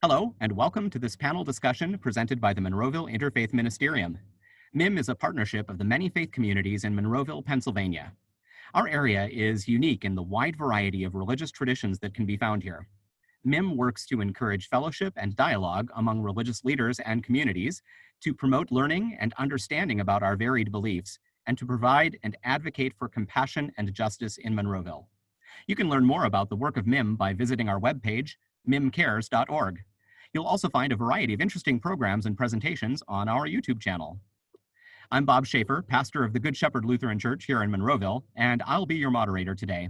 Hello, and welcome to this panel discussion presented by the Monroeville Interfaith Ministerium. MIM is a partnership of the many faith communities in Monroeville, Pennsylvania. Our area is unique in the wide variety of religious traditions that can be found here. MIM works to encourage fellowship and dialogue among religious leaders and communities, to promote learning and understanding about our varied beliefs, and to provide and advocate for compassion and justice in Monroeville. You can learn more about the work of MIM by visiting our webpage, mimcares.org. You'll also find a variety of interesting programs and presentations on our YouTube channel. I'm Bob Schaefer, pastor of the Good Shepherd Lutheran Church here in Monroeville, and I'll be your moderator today.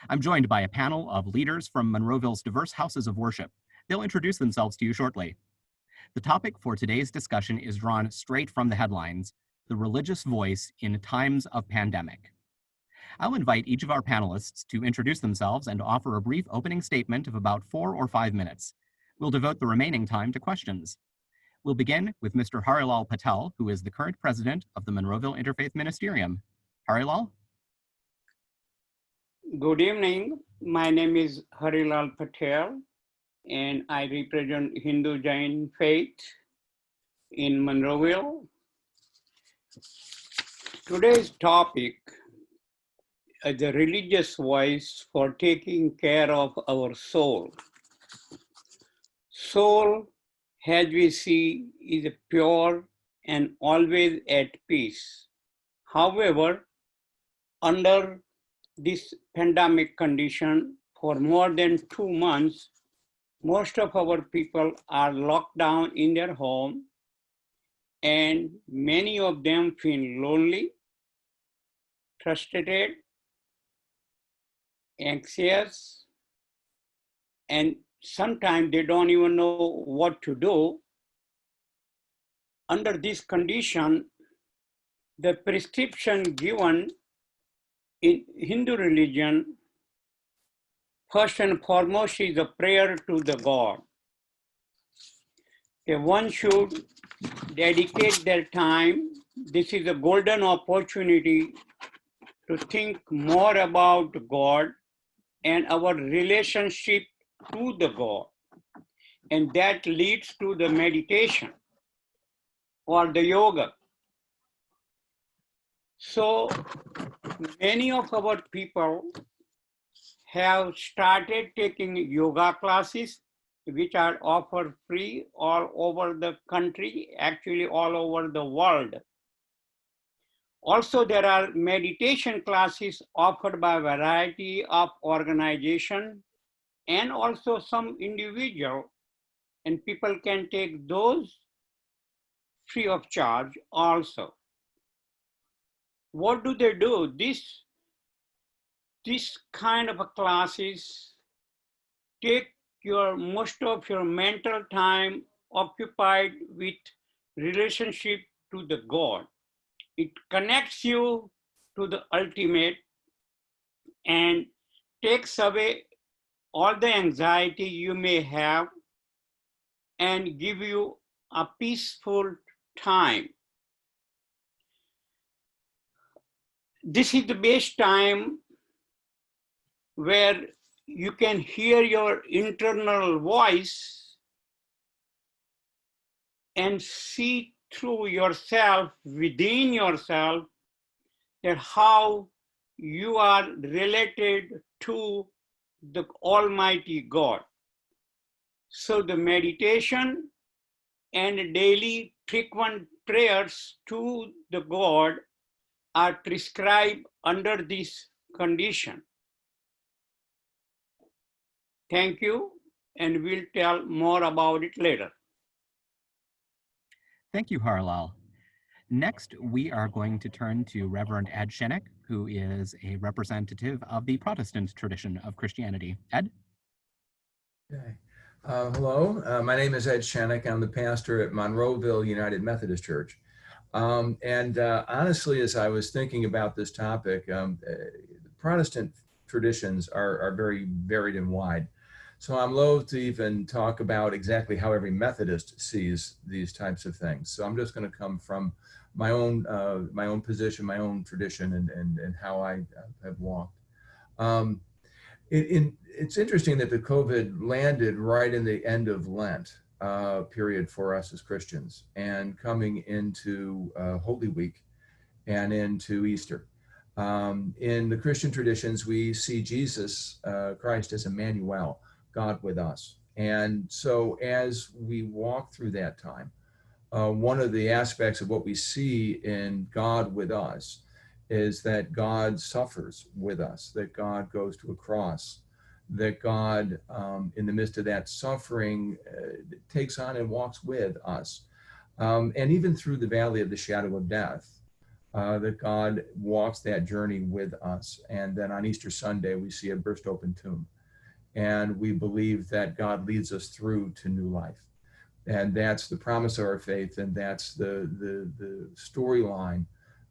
I'm joined by a panel of leaders from Monroeville's diverse houses of worship. They'll introduce themselves to you shortly. The topic for today's discussion is drawn straight from the headlines: the religious voice in times of pandemic. I'll invite each of our panelists to introduce themselves and offer a brief opening statement of about 4 or 5 minutes. We'll devote the remaining time to questions. We'll begin with Mr. Harilal Patel, who is the current president of the Monroeville Interfaith Ministerium. Harilal? Good evening. My name is Harilal Patel, and I represent Hindu Jain faith in Monroeville. Today's topic is the religious voice for taking care of our soul. Soul, as we see, is pure and always at peace. However, under this pandemic condition, for more than 2 months, most of our people are locked down in their home, and many of them feel lonely, frustrated, anxious, and sometimes they don't even know what to do. Under this condition, the prescription given in Hindu religion, first and foremost, is a prayer to the God. One should dedicate their time. This is a golden opportunity to think more about God and our relationship to the God. And that leads to the meditation or the yoga. So many of our people have started taking yoga classes, which are offered free all over the country, actually all over the world. Also, there are meditation classes offered by a variety of organizations and also some individual, and people can take those free of charge also. What do they do? This kind of a classes take most of your mental time occupied with relationship to the God. It connects you to the ultimate and takes away all the anxiety you may have and give you a peaceful time. This is the best time where you can hear your internal voice and see through yourself, within yourself, that how you are related to the Almighty God. So the meditation and daily frequent prayers to the God are prescribed under this condition. Thank you, and we'll tell more about it later. Thank you, Harilal. Next, we are going to turn to Rev Ed Shannon, who is a representative of the Protestant tradition of Christianity. Ed? Okay. Hello, my name is Ed Shannon. I'm the pastor at Monroeville United Methodist Church. Honestly, as I was thinking about this topic, Protestant traditions are very varied and wide. So I'm loath to even talk about exactly how every Methodist sees these types of things. So I'm just going to come from my own position, my own tradition, and how I have walked. It's interesting that the COVID landed right in the end of Lent period for us as Christians, and coming into Holy Week and into Easter. In the Christian traditions, we see Jesus Christ as Emmanuel, God with us. And so as we walk through that time, one of the aspects of what we see in God with us is that God suffers with us, that God goes to a cross, that God, in the midst of that suffering, takes on and walks with us. And even through the valley of the shadow of death, that God walks that journey with us. And then on Easter Sunday, we see a burst open tomb. And we believe that God leads us through to new life. And that's the promise of our faith, and that's the storyline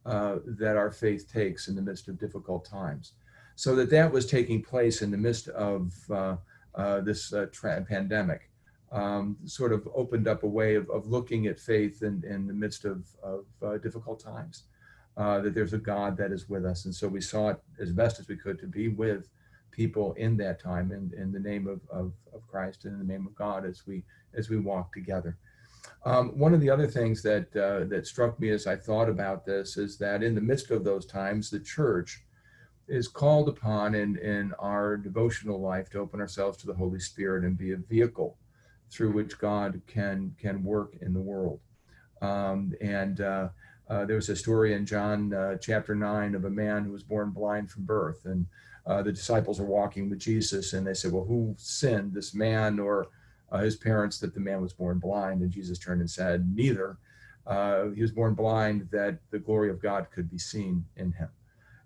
that our faith takes in the midst of difficult times. So that was taking place in the midst of this pandemic, sort of opened up a way of looking at faith in the midst of difficult times, that there's a God that is with us. And so we sought as best as we could to be with people in that time, in the name of Christ and in the name of God as we walk together. One of the other things that struck me as I thought about this is that in the midst of those times, the church is called upon in our devotional life to open ourselves to the Holy Spirit and be a vehicle through which God can work in the world. There's a story in John chapter 9 of a man who was born blind from birth, and the disciples are walking with Jesus, and they said, well, who sinned, this man or his parents, that the man was born blind? And Jesus turned and said, neither. He was born blind that the glory of God could be seen in him.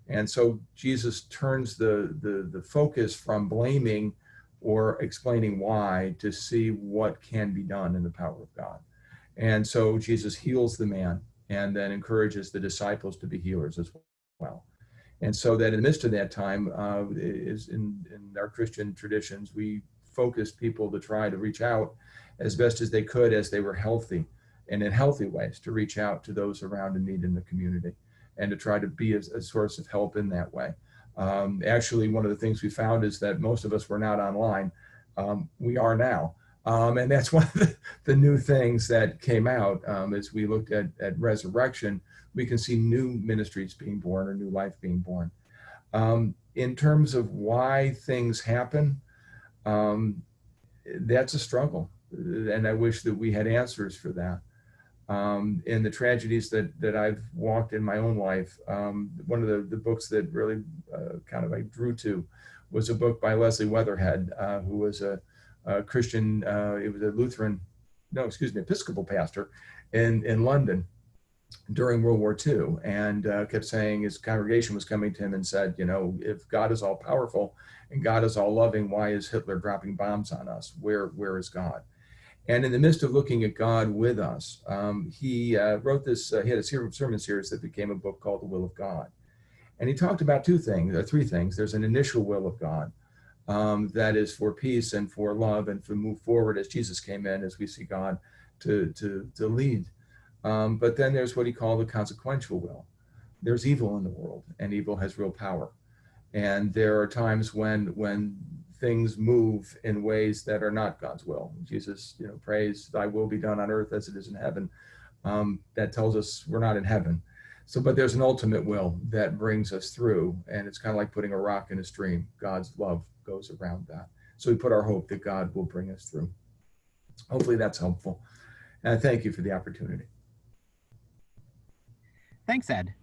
And so Jesus turns the focus from blaming or explaining why to see what can be done in the power of God. And so Jesus heals the man and then encourages the disciples to be healers as well. And so that in the midst of that time, is in our Christian traditions, we focused people to try to reach out as best as they could as they were healthy, and in healthy ways to reach out to those around in need in the community and to try to be a source of help in that way. Actually, one of the things we found is that most of us were not online. We are now. And that's one of the new things that came out as we looked at resurrection. We can see new ministries being born or new life being born. In terms of why things happen, that's a struggle. And I wish that we had answers for that. In the tragedies that I've walked in my own life, one of the books that really I drew to was a book by Leslie Weatherhead, who was a Christian, it was a Episcopal pastor in London during World War II, and kept saying his congregation was coming to him and said, if God is all powerful and God is all loving, why is Hitler dropping bombs on us? Where is God? And in the midst of looking at God with us, he wrote this, he had a sermon series that became a book called The Will of God. And he talked about three things. There's an initial will of God that is for peace and for love and to move forward as Jesus came in, as we see God to lead. But then there's what he called the consequential will. There's evil in the world, and evil has real power. And there are times when things move in ways that are not God's will. Jesus, prays, thy will be done on earth as it is in heaven. That tells us we're not in heaven. But there's an ultimate will that brings us through, and it's kind of like putting a rock in a stream. God's love goes around that. So we put our hope that God will bring us through. Hopefully that's helpful. And thank you for the opportunity. Thanks, Ed.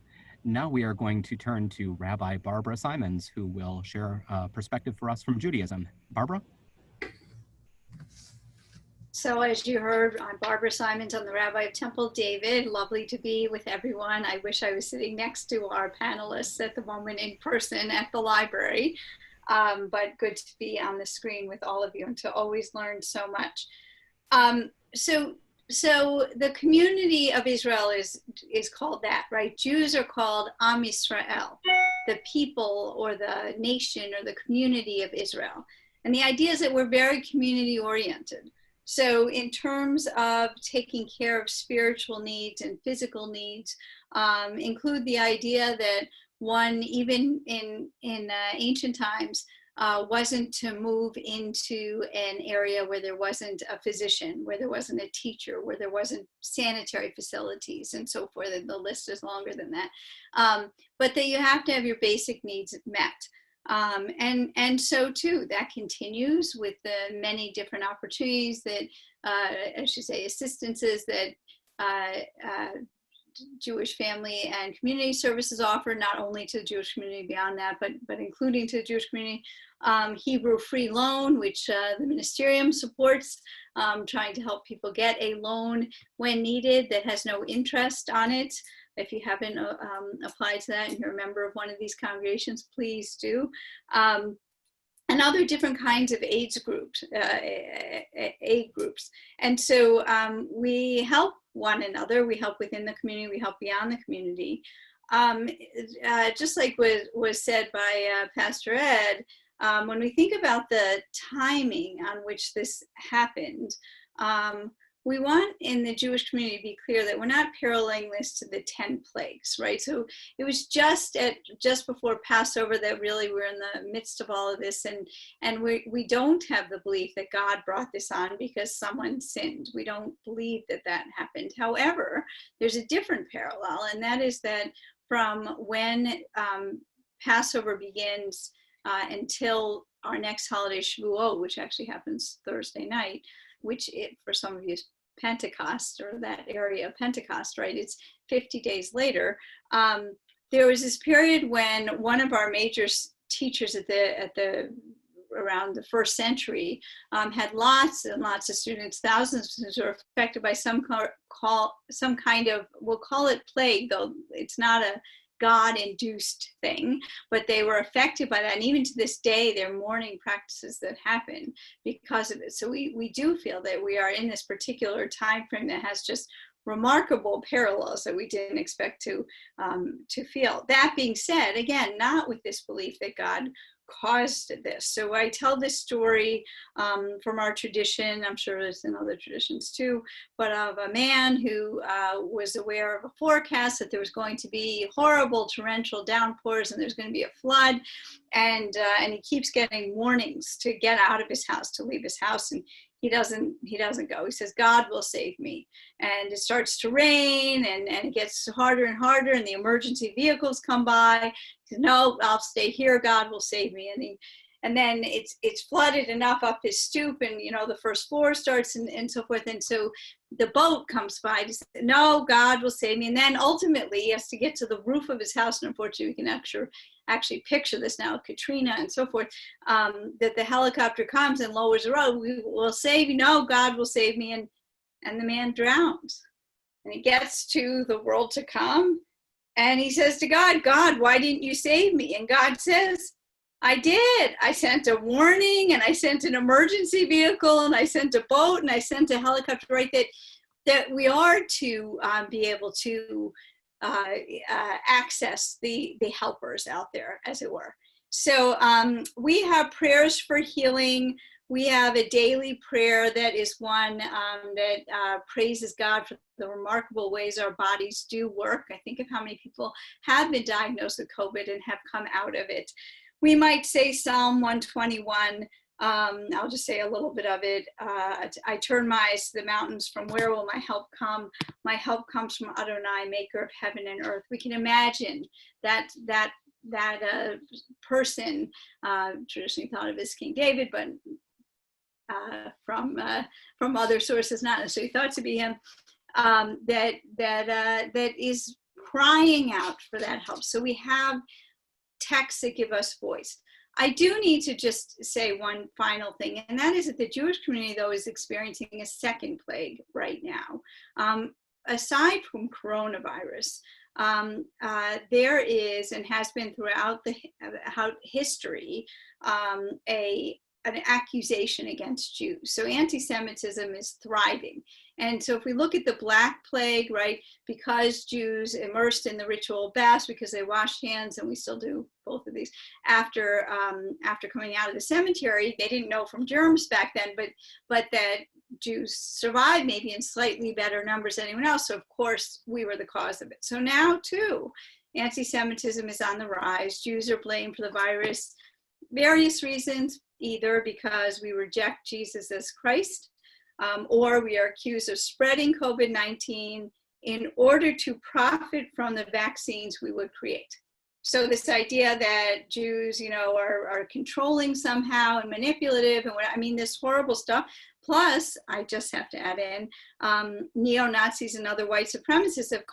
Now we are going to turn to Rabbi Barbara Simons, who will share a perspective for us from Judaism. Barbara? So as you heard, I'm Barbara Simons. I'm the Rabbi of Temple David. Lovely to be with everyone. I wish I was sitting next to our panelists at the moment in person at the library, but good to be on the screen with all of you and to always learn so much. So the community of Israel is called that, right? Jews are called Am Yisrael, the people or the nation or the community of Israel. And the idea is that we're very community oriented. So in terms of taking care of spiritual needs and physical needs, include the idea that one, even in ancient times, wasn't to move into an area where there wasn't a physician, where there wasn't a teacher, where there wasn't sanitary facilities and so forth. And the list is longer than that. But that you have to have your basic needs met. And so too, that continues with the many different opportunities that, I should say, assistances that Jewish Family and Community Services offer, not only to the Jewish community beyond that, but including to the Jewish community. Hebrew Free Loan, which the Ministerium supports, trying to help people get a loan when needed that has no interest on it. If you haven't applied to that and you're a member of one of these congregations, please do. And other different kinds of aid groups. And so we help one another. We help within the community. We help beyond the community. Just like was said by Pastor Ed, when we think about the timing on which this happened, we want in the Jewish community to be clear that we're not paralleling this to the 10 plagues, right? So it was just before Passover that really we're in the midst of all of this, and we don't have the belief that God brought this on because someone sinned. We don't believe that happened. However, there's a different parallel, and that is that from when Passover begins until our next holiday, Shavuot, which actually happens Thursday night, which for some of you is Pentecost, or that area of Pentecost, right? It's 50 days later. There was this period when one of our major teachers around the first century had lots and lots of students, thousands of students who were affected by some kind of, we'll call it plague, though it's not a God-induced thing, but they were affected by that. And even to this day, there are mourning practices that happen because of it. So we do feel that we are in this particular time frame that has just remarkable parallels that we didn't expect to feel. That being said, again, not with this belief that God caused this. So I tell this story from our tradition, I'm sure it's in other traditions too, but of a man who was aware of a forecast that there was going to be horrible torrential downpours and there's going to be a flood, and he keeps getting warnings to get out of his house, to leave his house, and he doesn't go. He says, God will save me. And it starts to rain and it gets harder and harder, and the emergency vehicles come by. He says, no, I'll stay here. God will save me. And then it's flooded enough up his stoop, and the first floor starts and so forth. And so the boat comes by to say, no, God will save me. And then ultimately he has to get to the roof of his house. And unfortunately, we can actually picture this now, Katrina and so forth, that the helicopter comes and lowers the road. We will save you. No, God will save me. And the man drowns. And he gets to the world to come. And he says to God, God, why didn't you save me? And God says, I did. I sent a warning, and I sent an emergency vehicle, and I sent a boat, and I sent a helicopter, right? That we are to be able to access the helpers out there, as it were. So we have prayers for healing. We have a daily prayer that is one that praises God for the remarkable ways our bodies do work. I think of how many people have been diagnosed with COVID and have come out of it. We might say Psalm 121. I'll just say a little bit of it. I turn my eyes to the mountains. From where will my help come? My help comes from Adonai, maker of heaven and earth. We can imagine that person, traditionally thought of as King David, but from other sources, not necessarily thought to be him, that is crying out for that help. So we have texts that give us voice. I do need to just say one final thing, and that is that the Jewish community, though, is experiencing a second plague right now. Aside from coronavirus, there is, and has been throughout history, an accusation against Jews. So anti-Semitism is thriving. And so if we look at the Black Plague, right, because Jews immersed in the ritual baths, because they washed hands, and we still do both of these, after coming out of the cemetery, they didn't know from germs back then, but that Jews survived maybe in slightly better numbers than anyone else. So of course we were the cause of it. So now too, anti-Semitism is on the rise. Jews are blamed for the virus. various reasons, either because we reject Jesus as Christ, or we are accused of spreading COVID-19 in order to profit from the vaccines we would create. So this idea that Jews, are controlling somehow and manipulative and I mean, this horrible stuff. Plus, I just have to add in, neo-Nazis and other white supremacists have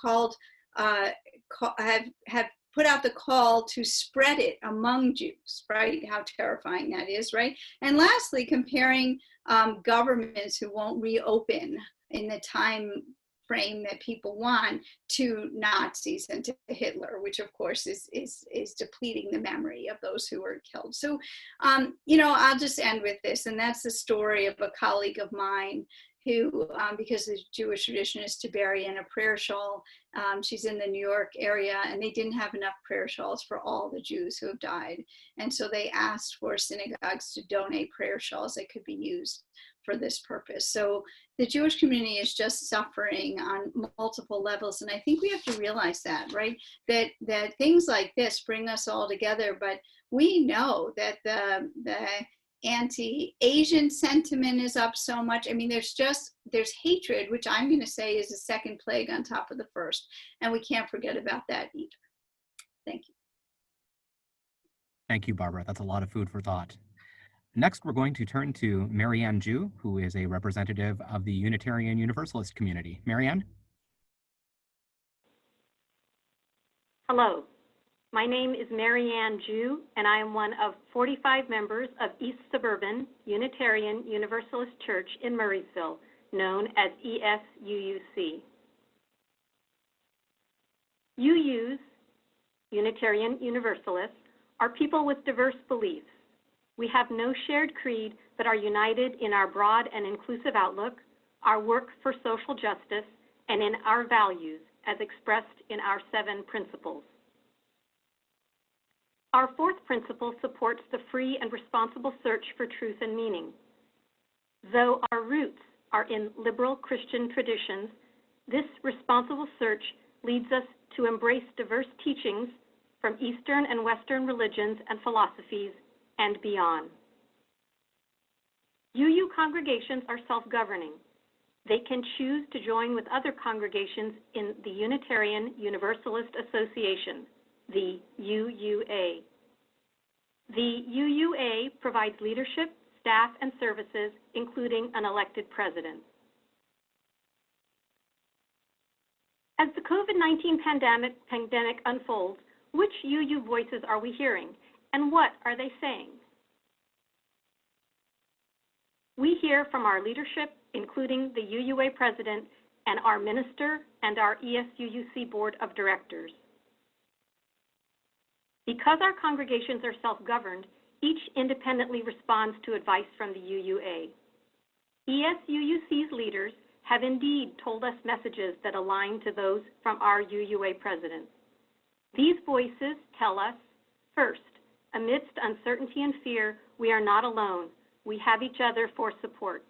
have put out the call to spread it among Jews, right? How terrifying that is, right? And lastly, comparing governments who won't reopen in the time frame that people want to Nazis and to Hitler, which of course is depleting the memory of those who were killed. So, I'll just end with this, and that's the story of a colleague of mine who, because the Jewish tradition is to bury in a prayer shawl. She's in the New York area, and they didn't have enough prayer shawls for all the Jews who have died. And so they asked for synagogues to donate prayer shawls that could be used for this purpose. So the Jewish community is just suffering on multiple levels. And I think we have to realize that, right? That things like this bring us all together, but we know that the anti-Asian sentiment is up so much. I mean, there's hatred, which I'm going to say is a second plague on top of the first. And we can't forget about that either. Thank you. Thank you, Barbara. That's a lot of food for thought. Next, we're going to turn to Ann Zhu, who is a representative of the Unitarian Universalist community. Ann? Hello. My name is Ann Zhu, and I am one of 45 members of East Suburban Unitarian Universalist Church in Monroeville, known as ESUUC. UUs, Unitarian Universalists, are people with diverse beliefs. We have no shared creed, but are united in our broad and inclusive outlook, our work for social justice, and in our values as expressed in our 7 principles. Our 4th principle supports the free and responsible search for truth and meaning. Though our roots are in liberal Christian traditions, this responsible search leads us to embrace diverse teachings from Eastern and Western religions and philosophies and beyond. UU congregations are self-governing. They can choose to join with other congregations in the Unitarian Universalist Association, the UUA. The UUA provides leadership, staff, and services, including an elected president. As the COVID-19 pandemic unfolds, which UU voices are we hearing, and what are they saying? We hear from our leadership, including the UUA president and our minister and our ESUUC board of directors. Because our congregations are self-governed, each independently responds to advice from the UUA. ESUUC's leaders have indeed told us messages that align to those from our UUA president. These voices tell us, first, amidst uncertainty and fear, we are not alone. We have each other for support.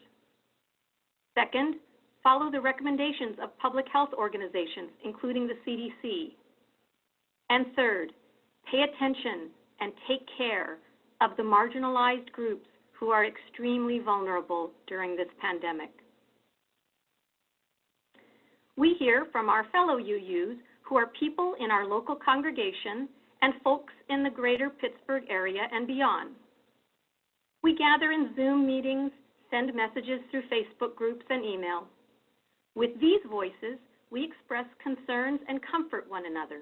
Second, follow the recommendations of public health organizations, including the CDC. And third, pay attention and take care of the marginalized groups who are extremely vulnerable during this pandemic. We hear from our fellow UUs who are people in our local congregation and folks in the greater Pittsburgh area and beyond. We gather in Zoom meetings, send messages through Facebook groups and email. With these voices, we express concerns and comfort one another.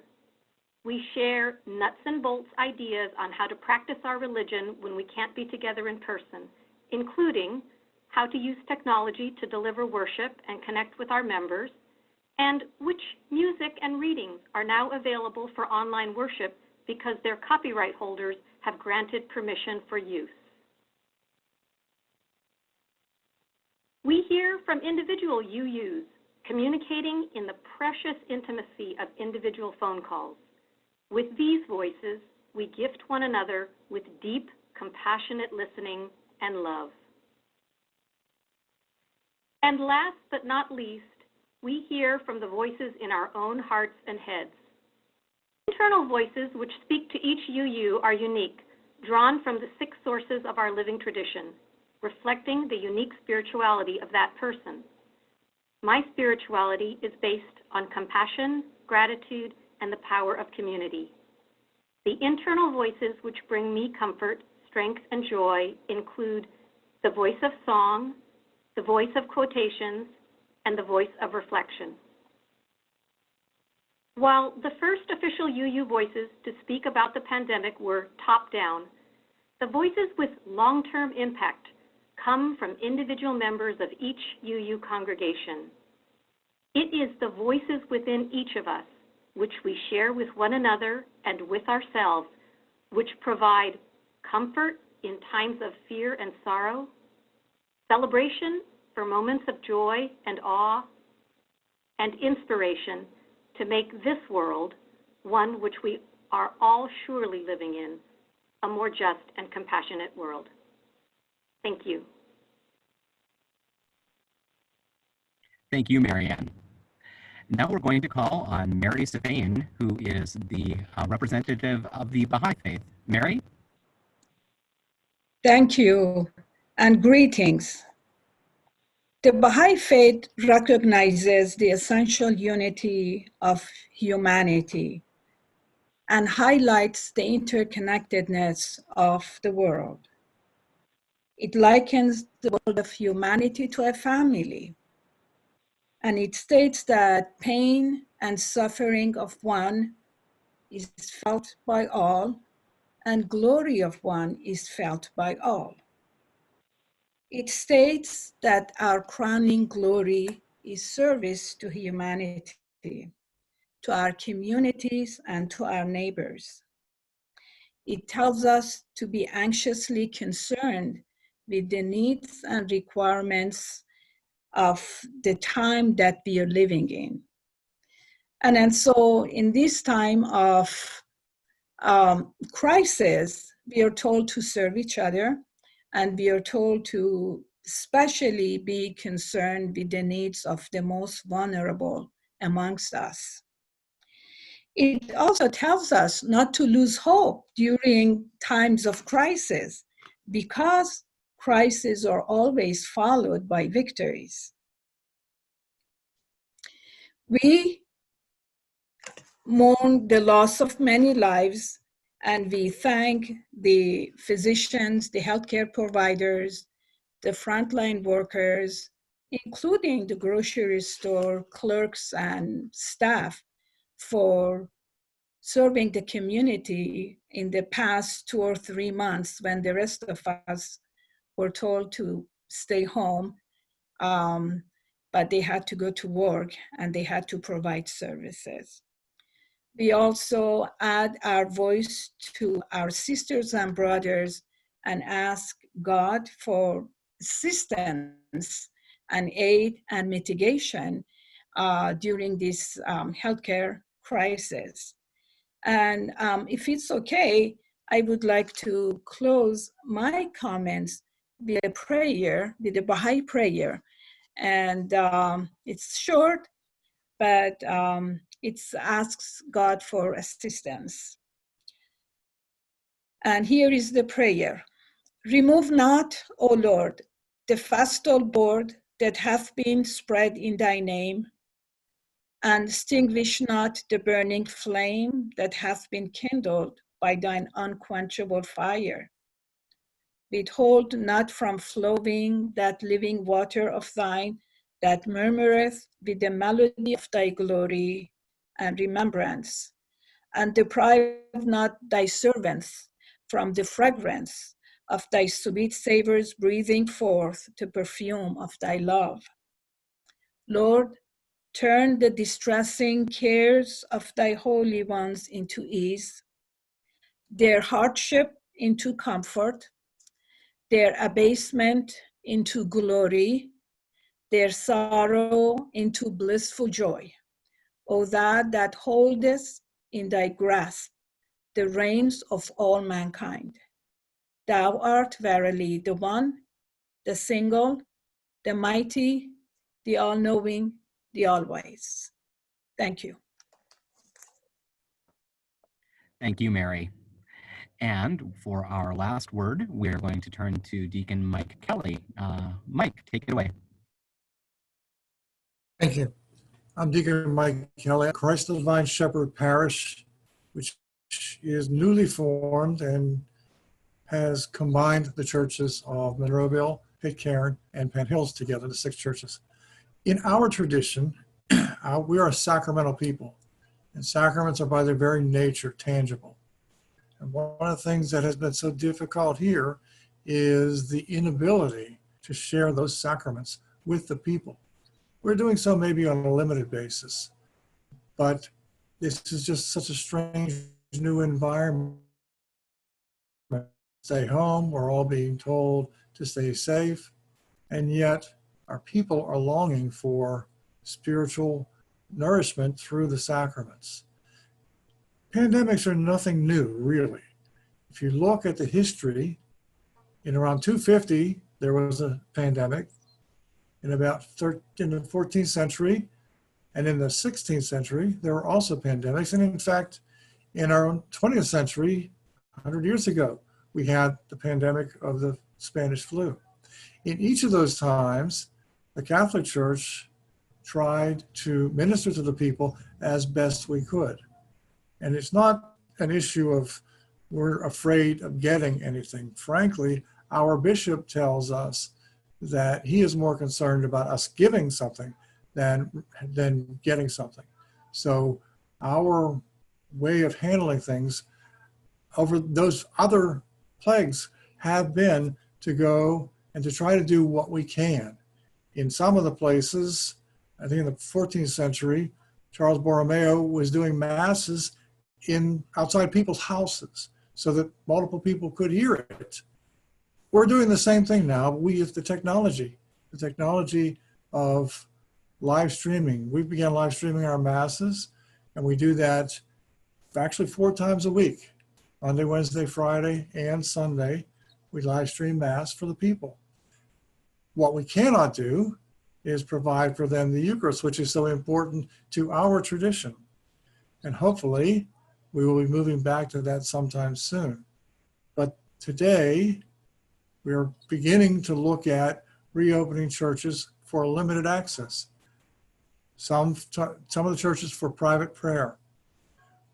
We share nuts and bolts ideas on how to practice our religion when we can't be together in person, including how to use technology to deliver worship and connect with our members, and which music and readings are now available for online worship because their copyright holders have granted permission for use. We hear from individual UUs communicating in the precious intimacy of individual phone calls. With these voices, we gift one another with deep, compassionate listening and love. And last but not least, we hear from the voices in our own hearts and heads. Internal voices which speak to each UU are unique, drawn from the Sikh sources of our living tradition, reflecting the unique spirituality of that person. My spirituality is based on compassion, gratitude, and the power of community. The internal voices which bring me comfort, strength, and joy include the voice of song, the voice of quotations, and the voice of reflection. While the first official UU voices to speak about the pandemic were top-down, the voices with long-term impact come from individual members of each UU congregation. It is the voices within each of us, which we share with one another and with ourselves, which provide comfort in times of fear and sorrow, celebration for moments of joy and awe, and inspiration to make this world, one which we are all surely living in, a more just and compassionate world. Thank you. Thank you, Marianne. Now we're going to call on Mary Safane, who is the representative of the Baha'i Faith. Mary? Thank you, and greetings. The Baha'i Faith recognizes the essential unity of humanity and highlights the interconnectedness of the world. It likens the world of humanity to a family, and it states that pain and suffering of one is felt by all, and glory of one is felt by all. It states that our crowning glory is service to humanity, to our communities, and to our neighbors. It tells us to be anxiously concerned with the needs and requirements of the time that we are living in. And so in this time of crisis, we are told to serve each other, and we are told to especially be concerned with the needs of the most vulnerable amongst us. It also tells us not to lose hope during times of crisis, because crises are always followed by victories. We mourn the loss of many lives, and we thank the physicians, the healthcare providers, the frontline workers, including the grocery store clerks and staff, for serving the community in the past 2 or 3 months when the rest of us were told to stay home, but they had to go to work and they had to provide services. We also add our voice to our sisters and brothers and ask God for assistance and aid and mitigation during this healthcare crisis. And if it's okay, I would like to close my comments with a prayer, with a Baha'i prayer. And it's short, but it asks God for assistance. And here is the prayer. Remove not, O Lord, the festal board that hath been spread in thy name, and extinguish not the burning flame that hath been kindled by thine unquenchable fire. Withhold not from flowing that living water of thine that murmureth with the melody of thy glory and remembrance, and deprive not thy servants from the fragrance of thy sweet savors breathing forth the perfume of thy love. Lord, turn the distressing cares of thy holy ones into ease, their hardship into comfort, their abasement into glory, their sorrow into blissful joy. O thou that holdest in thy grasp the reins of all mankind. Thou art verily the one, the single, the mighty, the all-knowing, the all-wise. Thank you. Thank you, Mary. And for our last word, we're going to turn to Deacon Mike Kelly. Mike, take it away. Thank you. I'm Deacon Mike Kelly, Christ the Divine Shepherd Parish, which is newly formed and has combined the churches of Monroeville, Pitcairn, and Penn Hills together, the 6 churches. In our tradition, we are a sacramental people, and sacraments are by their very nature tangible. And one of the things that has been so difficult here is the inability to share those sacraments with the people. We're doing so maybe on a limited basis, but this is just such a strange new environment. Stay home, we're all being told to stay safe, and yet our people are longing for spiritual nourishment through the sacraments. Pandemics are nothing new, really. If you look at the history, in around 250, there was a pandemic. In the 14th century and in the 16th century, there were also pandemics. And in fact, in our own 20th century, 100 years ago, we had the pandemic of the Spanish flu. In each of those times, the Catholic Church tried to minister to the people as best we could. And it's not an issue of we're afraid of getting anything. Frankly, our bishop tells us that he is more concerned about us giving something than getting something. So our way of handling things over those other plagues have been to go and to try to do what we can. In some of the places, I think in the 14th century, Charles Borromeo was doing masses outside people's houses so that multiple people could hear it. We're doing the same thing now. We have the technology of live streaming. We began live streaming our masses, and we do that actually 4 times a week, Monday, Wednesday, Friday, and Sunday. We live stream Mass for the people. What we cannot do is provide for them the Eucharist, which is so important to our tradition. And hopefully, we will be moving back to that sometime soon. But today, we are beginning to look at reopening churches for limited access. Some of the churches for private prayer.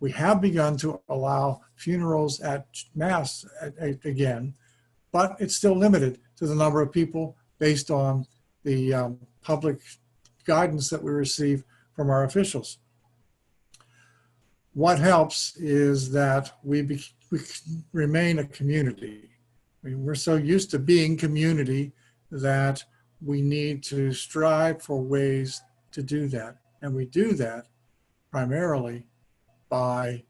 We have begun to allow funerals at Mass again, but it's still limited to the number of people based on the public guidance that we receive from our officials. What helps is that we remain a community. I mean, we're so used to being community that we need to strive for ways to do that. And we do that primarily by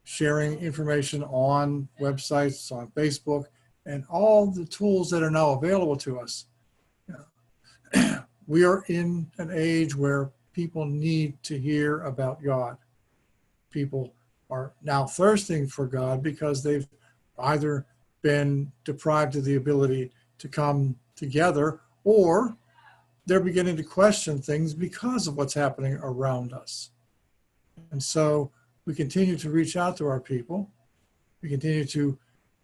sharing information on websites, on Facebook, and all the tools that are now available to us. We are in an age where people need to hear about God. People are now thirsting for God because they've either been deprived of the ability to come together, or they're beginning to question things because of what's happening around us. And so we continue to reach out to our people. We continue to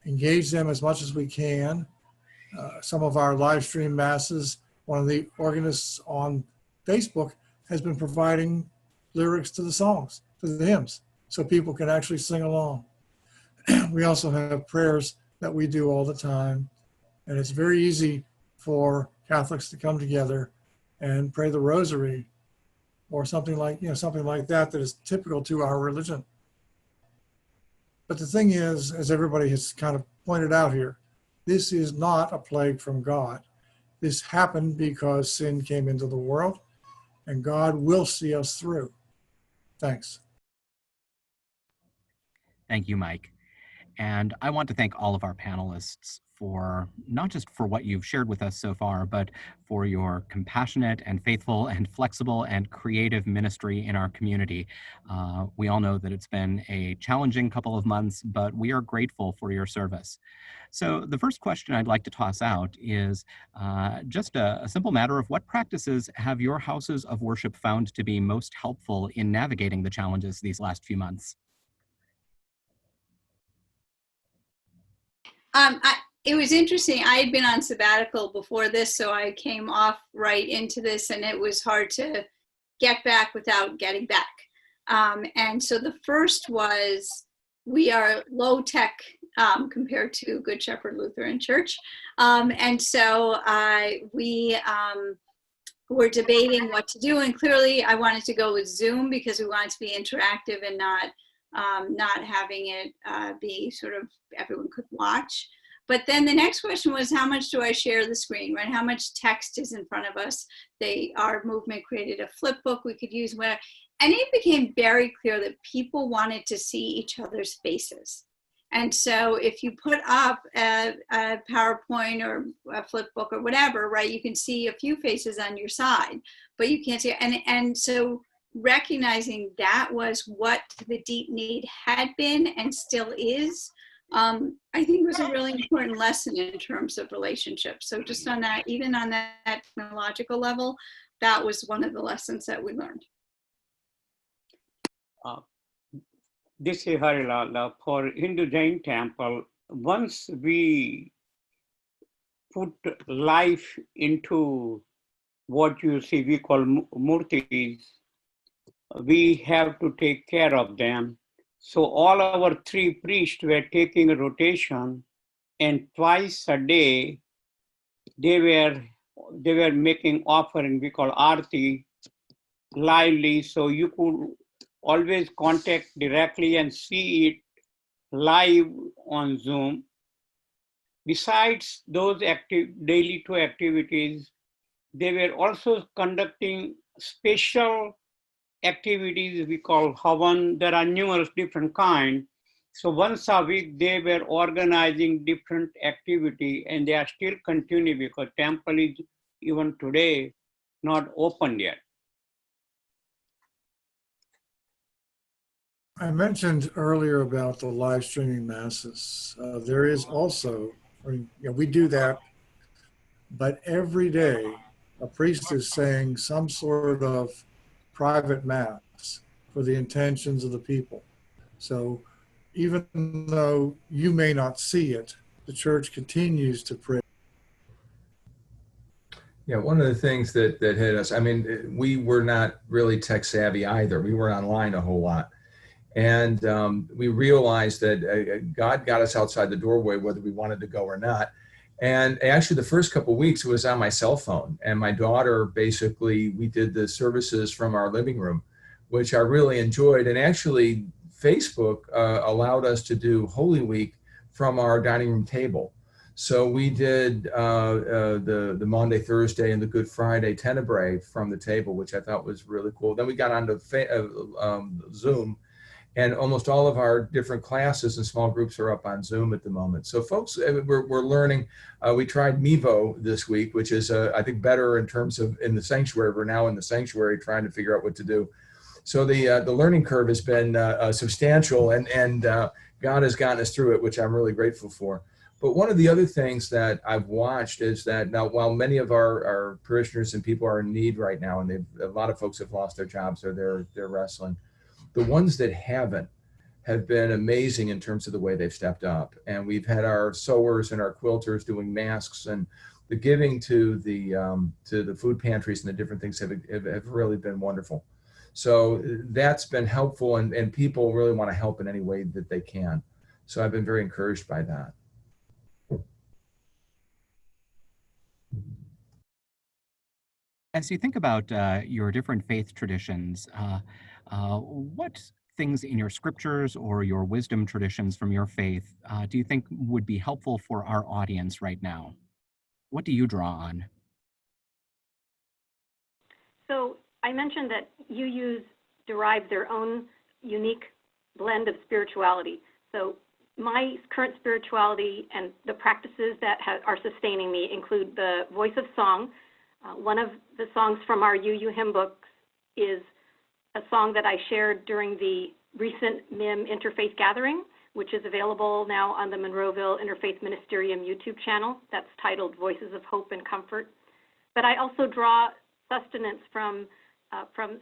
engage them as much as we can. Some of our live stream masses, one of the organists on Facebook has been providing lyrics to the songs, to the hymns, so people can actually sing along. We also have prayers that we do all the time. And it's very easy for Catholics to come together and pray the rosary or something like that is typical to our religion. But the thing is, as everybody has kind of pointed out here, this is not a plague from God. This happened because sin came into the world, and God will see us through. Thanks. Thank you, Mike. And I want to thank all of our panelists for not just for what you've shared with us so far, but for your compassionate and faithful and flexible and creative ministry in our community. We all know that it's been a challenging couple of months, but we are grateful for your service. So the first question I'd like to toss out is just a simple matter of what practices have your houses of worship found to be most helpful in navigating the challenges these last few months? It was interesting. I had been on sabbatical before this, so I came off right into this, and it was hard to get back without getting back. And so the first was, we are low tech compared to Good Shepherd Lutheran Church. And so we were debating what to do. And clearly I wanted to go with Zoom because we wanted to be interactive and not having it be sort of everyone could watch. But then the next question was, how much do I share the screen, right? How much text is in front of us? Our movement created a flip book we could use, whatever. And it became very clear that people wanted to see each other's faces. And so if you put up a PowerPoint or a flip book or whatever, right, you can see a few faces on your side, but you can't see. And so recognizing that was what the deep need had been and still is, I think was a really important lesson in terms of relationships. So just on that, even on that technological level, that was one of the lessons that we learned. This is Harilal. For Hindu Jain temple, once we put life into what you see we call murtis, we have to take care of them. So all our 3 priests were taking a rotation, and twice a day they were making offering we call arti lively, so you could always contact directly and see it live on Zoom. Besides those daily 2 activities, they were also conducting special activities we call Havan. There are numerous different kinds. So once a week, they were organizing different activity, and they are still continuing because temple is even today not open yet. I mentioned earlier about the live streaming masses. There is also, we do that, but every day a priest is saying some sort of private mass for the intentions of the people. So even though you may not see it, the church continues to pray. Yeah, one of the things that hit us, I mean, we were not really tech savvy either. We were online a whole lot. And we realized that God got us outside the doorway, whether we wanted to go or not. And actually the first couple of weeks it was on my cell phone, and my daughter, basically, we did the services from our living room, which I really enjoyed. And actually Facebook allowed us to do Holy Week from our dining room table. So we did the Monday, Thursday, and the Good Friday Tenebrae from the table, which I thought was really cool. Then we got onto Zoom, and almost all of our different classes and small groups are up on Zoom at the moment. So folks, we're learning. We tried Mevo this week, which is, I think, better in terms of in the sanctuary. We're now in the sanctuary trying to figure out what to do. So the learning curve has been substantial, and God has gotten us through it, which I'm really grateful for. But one of the other things that I've watched is that now, while many of our parishioners and people are in need right now, and a lot of folks have lost their jobs or they're wrestling, the ones that haven't have been amazing in terms of the way they've stepped up. And we've had our sewers and our quilters doing masks, and the giving to the food pantries and the different things have really been wonderful. So that's been helpful, and people really want to help in any way that they can. So I've been very encouraged by that. As you think about your different faith traditions, what things in your scriptures or your wisdom traditions from your faith do you think would be helpful for our audience right now? What do you draw on? So I mentioned that UUs derive their own unique blend of spirituality. So my current spirituality and the practices that are sustaining me include the voice of song. One of the songs from our UU hymn books is a song that I shared during the recent MIM Interfaith Gathering, which is available now on the Monroeville Interfaith Ministerium YouTube channel. That's titled Voices of Hope and Comfort. But I also draw sustenance from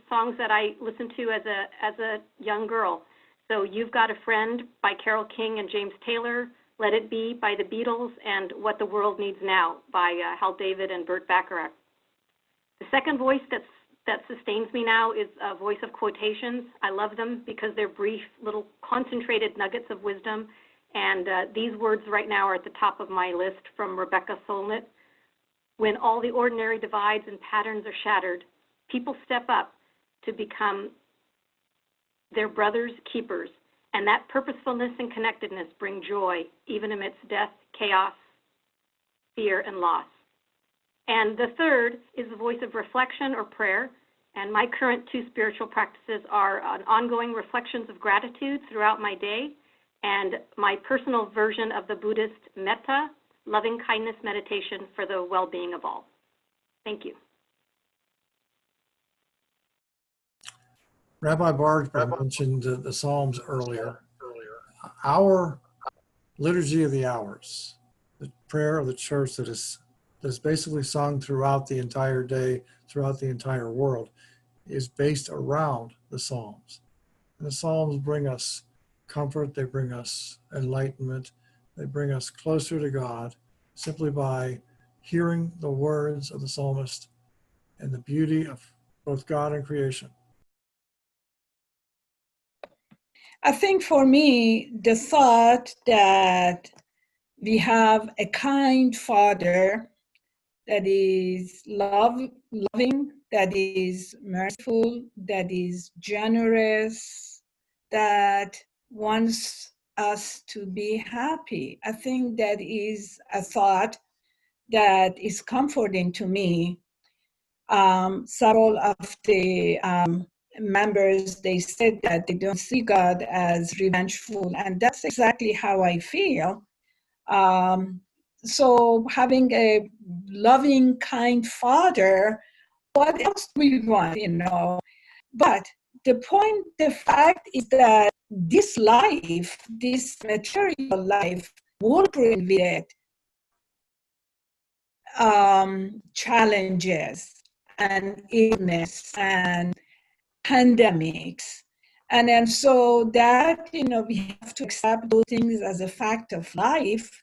songs that I listened to as a young girl. So You've Got a Friend by Carole King and James Taylor, Let It Be by the Beatles, and What the World Needs Now by Hal David and Burt Bacharach. The second voice that sustains me now is a voice of quotations. I love them because they're brief, little concentrated nuggets of wisdom. And these words right now are at the top of my list from Rebecca Solnit. When all the ordinary divides and patterns are shattered, people step up to become their brother's keepers. And that purposefulness and connectedness bring joy, even amidst death, chaos, fear, and loss. And the third is the voice of reflection or prayer. And my current two spiritual practices are an ongoing reflections of gratitude throughout my day, and my personal version of the Buddhist metta, loving kindness meditation for the well-being of all. Thank you. Rabbi Bardsman mentioned the Psalms earlier. Our Liturgy of the Hours, the prayer of the church that is basically sung throughout the entire day, throughout the entire world, is based around the Psalms. And the Psalms bring us comfort, they bring us enlightenment, they bring us closer to God simply by hearing the words of the psalmist and the beauty of both God and creation. I think for me, the thought that we have a kind Father that is loving, that is merciful, that is generous, that wants us to be happy. I think that is a thought that is comforting to me. Several of the members, they said that they don't see God as revengeful, and that's exactly how I feel. So having a loving, kind Father, what else do we want, you know? But the fact is that this life, this material life, will bring with it challenges and illness and pandemics. And then so that, you know, we have to accept those things as a fact of life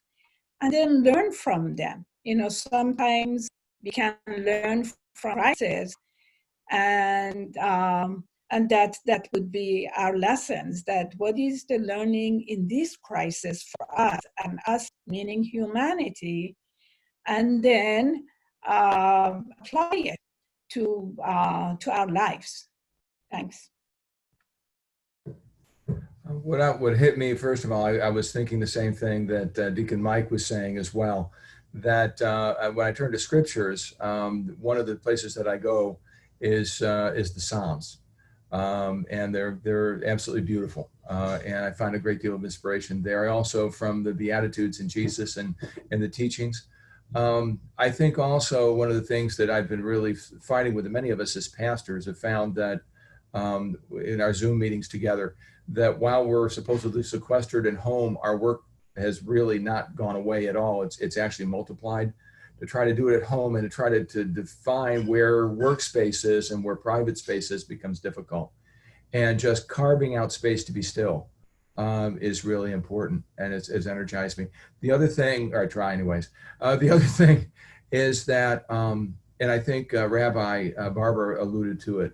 and then learn from them. You know, sometimes we can learn from crisis, and that would be our lessons, that what is the learning in this crisis for us, and us meaning humanity, and then apply it to our lives. Thanks. What hit me, first of all, I was thinking the same thing that Deacon Mike was saying as well, that when I turn to scriptures, one of the places that I go is the Psalms. And they're absolutely beautiful. And I find a great deal of inspiration there. Also from the Beatitudes in Jesus and the teachings. I think also one of the things that I've been really finding with many of us as pastors have found that in our Zoom meetings together, that while we're supposedly sequestered at home, our work has really not gone away at all. It's actually multiplied. To try to do it at home and to try to define where workspace is and where private space is becomes difficult. And just carving out space to be still is really important, and it's energized me. The other thing, or I try anyways, the other thing is that, and I think Rabbi Barber alluded to it,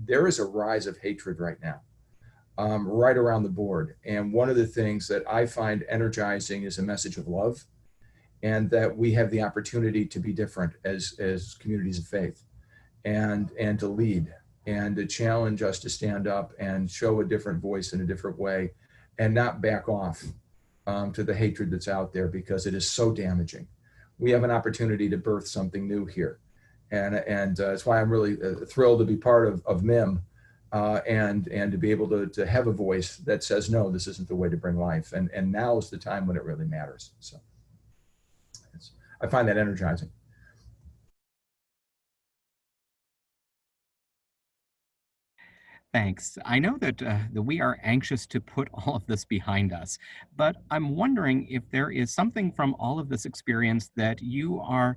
there is a rise of hatred right now. Right around the board. And one of the things that I find energizing is a message of love, and that we have the opportunity to be different as communities of faith, and to lead, and to challenge us to stand up and show a different voice in a different way, and not back off to the hatred that's out there, because it is so damaging. We have an opportunity to birth something new here. And that's why I'm really thrilled to be part of MIM. And to be able to have a voice that says, no, this isn't the way to bring life. And now is the time when it really matters. So I find that energizing. Thanks. I know that we are anxious to put all of this behind us, but I'm wondering if there is something from all of this experience that you are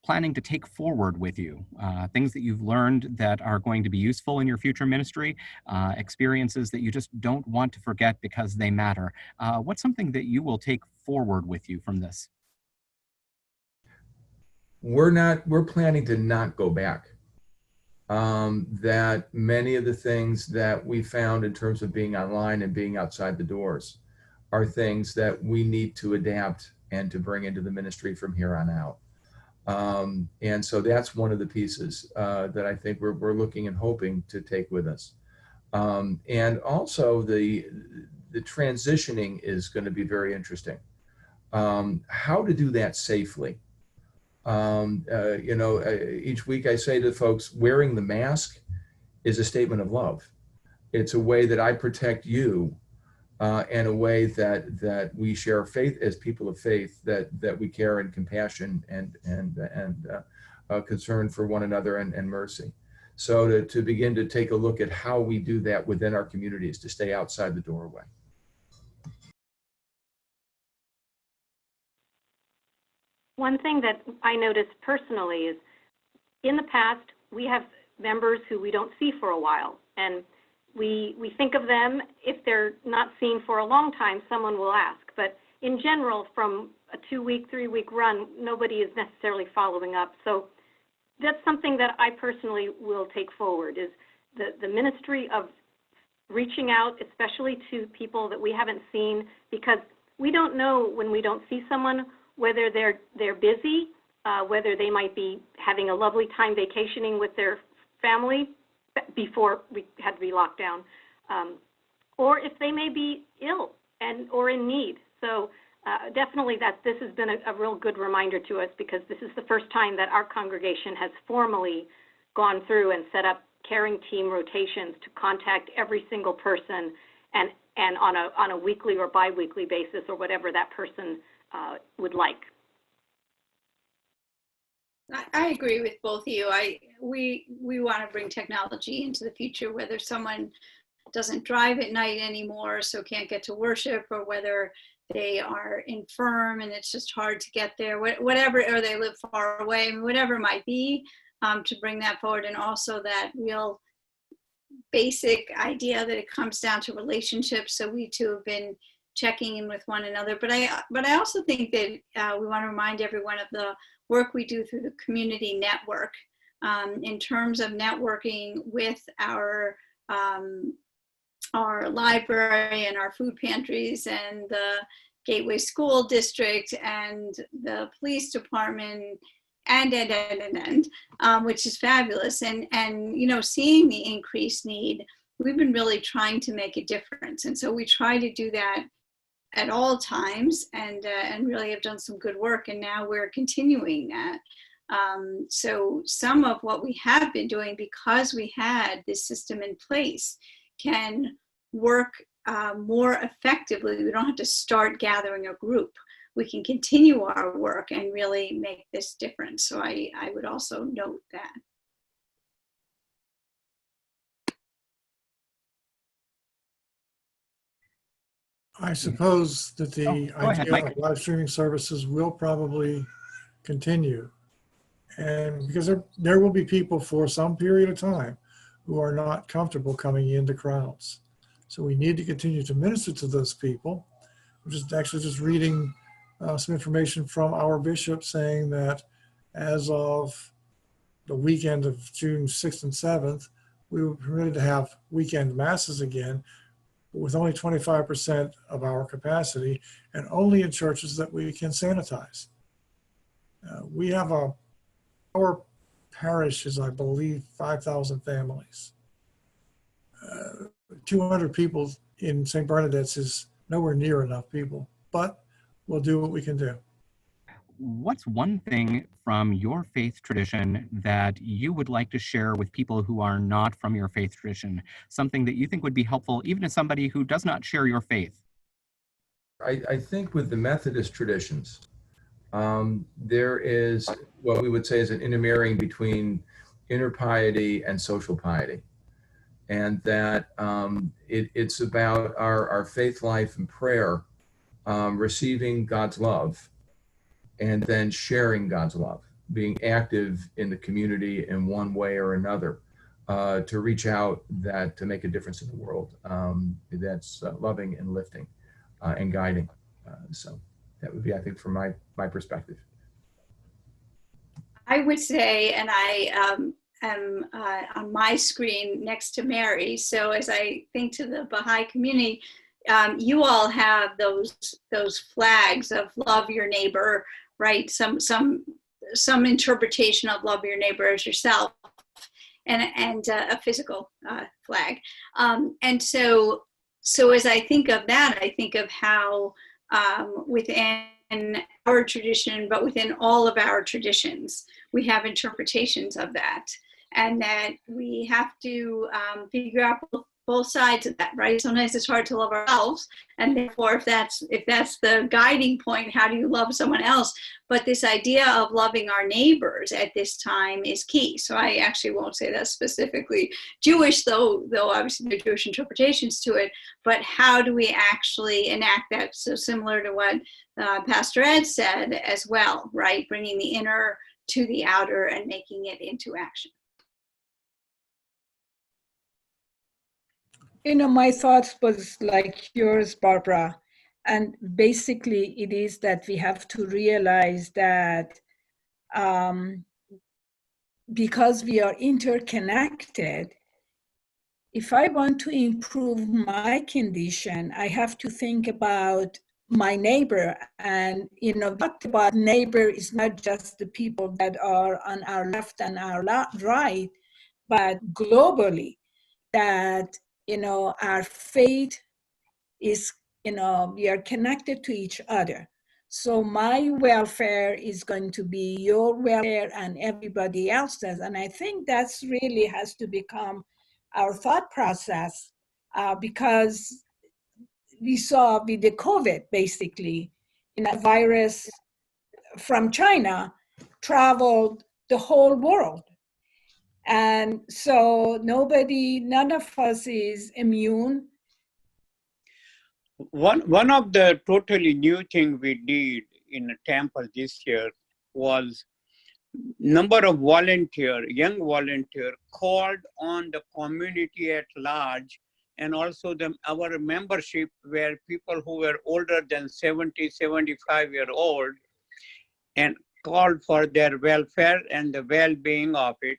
planning to take forward with you, things that you've learned that are going to be useful in your future ministry, experiences that you just don't want to forget because they matter. What's something that you will take forward with you from this? We're planning to not go back. That many of the things that we found in terms of being online and being outside the doors are things that we need to adapt and to bring into the ministry from here on out. And so that's one of the pieces that I think we're looking and hoping to take with us. And also the transitioning is going to be very interesting. How to do that safely. Each week I say to folks, wearing the mask is a statement of love. It's a way that I protect you, and a way that we share faith as people of faith, that we care and compassion and concern for one another and mercy. So to begin to take a look at how we do that within our communities, to stay outside the doorway. One thing that I noticed personally is, in the past, we have members who we don't see for a while, and we think of them, if they're not seen for a long time, someone will ask. But in general, from a 2-week, 3-week run, nobody is necessarily following up. So that's something that I personally will take forward, is the ministry of reaching out, especially to people that we haven't seen, because we don't know, when we don't see someone, whether they're busy, whether they might be having a lovely time vacationing with their family before we had to be locked down, or if they may be ill or in need. So definitely this has been a real good reminder to us, because this is the first time that our congregation has formally gone through and set up caring team rotations to contact every single person, and on a weekly or biweekly basis, or whatever that person would like. I agree with both of you. We want to bring technology into the future, whether someone doesn't drive at night anymore, so can't get to worship, or whether they are infirm and it's just hard to get there, whatever, or they live far away, whatever it might be, to bring that forward. And also that real basic idea that it comes down to relationships. So we too have been checking in with one another. But I also think that we want to remind everyone of the work we do through the community network, in terms of networking with our library and our food pantries and the Gateway School District and the police department and which is fabulous. And seeing the increased need, we've been really trying to make a difference. And so we try to do that at all times, and really have done some good work, and now we're continuing that. So some of what we have been doing, because we had this system in place, can work more effectively. We don't have to start gathering a group. We can continue our work and really make this difference. So I would also note that. I suppose that the ahead, idea Mike. of live streaming services will probably continue. And because there will be people for some period of time who are not comfortable coming into crowds. So we need to continue to minister to those people. I'm just reading some information from our bishop saying that as of the weekend of June 6th and 7th, we were permitted to have weekend masses again, with only 25% of our capacity, and only in churches that we can sanitize. We have our parish is, I believe, 5,000 families. 200 people in St. Bernadette's is nowhere near enough people, but we'll do what we can do. What's one thing from your faith tradition that you would like to share with people who are not from your faith tradition? Something that you think would be helpful even to somebody who does not share your faith? I think with the Methodist traditions, there is what we would say is an intermarrying between inner piety and social piety. And that it's about our faith life and prayer, receiving God's love, and then sharing God's love, being active in the community in one way or another, to reach out, to make a difference in the world. That's loving and lifting and guiding. So That would be, I think, from my perspective. I would say, and I am on my screen next to Mary. So as I think to the Baha'i community, you all have those flags of love your neighbor, right? Some interpretation of love your neighbor as yourself, and a physical flag. And so as I think of that, I think of how within our tradition, but within all of our traditions, we have interpretations of that, and that we have to figure out both sides of that, right? Sometimes it's hard to love ourselves, and therefore, if that's the guiding point, how do you love someone else? But this idea of loving our neighbors at this time is key. So I actually won't say that's specifically Jewish, though obviously there are Jewish interpretations to it. But how do we actually enact that? So similar to what Pastor Ed said as well, right? Bringing the inner to the outer and making it into action. You know, my thoughts was like yours, Barbara. And basically it is that we have to realize that because we are interconnected, if I want to improve my condition, I have to think about my neighbor. And, you know, talked about neighbor is not just the people that are on our left and our right, but globally, that, you know, our faith is, you know, we are connected to each other. So my welfare is going to be your welfare and everybody else's. And I think that's really has to become our thought process, because we saw with the COVID, basically, you know, virus from China traveled the whole world. And so none of us is immune. One of the totally new thing we did in the temple this year was number of young volunteer called on the community at large, and also our membership were people who were older than 70, 75-year-old, and called for their welfare and the well-being of it,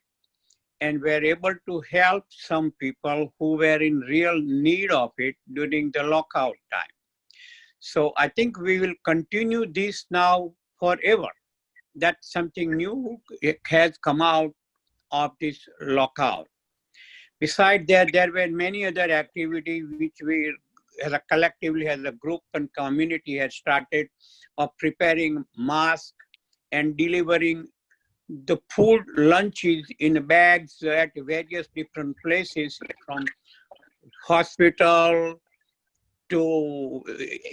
and were able to help some people who were in real need of it during the lockout time. So I think we will continue this now forever. That's something new has come out of this lockout. Besides that, there were many other activities which we collectively as a group and community had started of preparing masks and delivering the food lunches in bags at various different places, from hospital to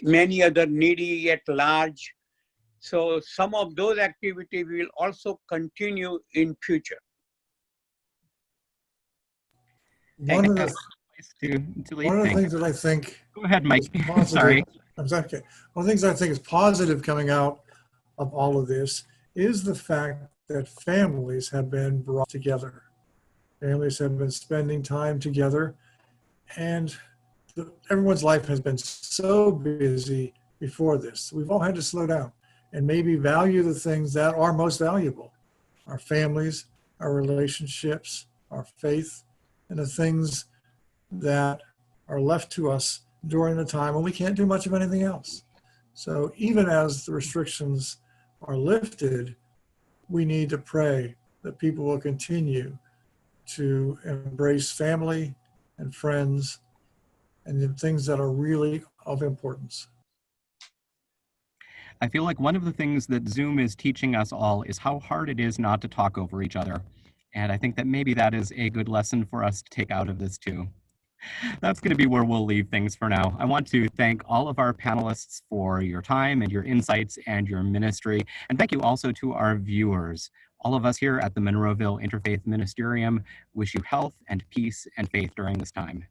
many other needy at large. So some of those activities will also continue in future. One of the things that I think. Go ahead, Mike. Positive, Sorry. I'm sorry. One of the things I think is positive coming out of all of this is the fact that families have been brought together. Families have been spending time together, and everyone's life has been so busy before this. We've all had to slow down and maybe value the things that are most valuable: our families, our relationships, our faith, and the things that are left to us during the time when we can't do much of anything else. So even as the restrictions are lifted, we need to pray that people will continue to embrace family and friends and the things that are really of importance. I feel like one of the things that Zoom is teaching us all is how hard it is not to talk over each other. And I think that maybe that is a good lesson for us to take out of this too. That's going to be where we'll leave things for now. I want to thank all of our panelists for your time and your insights and your ministry. And thank you also to our viewers. All of us here at the Monroeville Interfaith Ministerium wish you health and peace and faith during this time.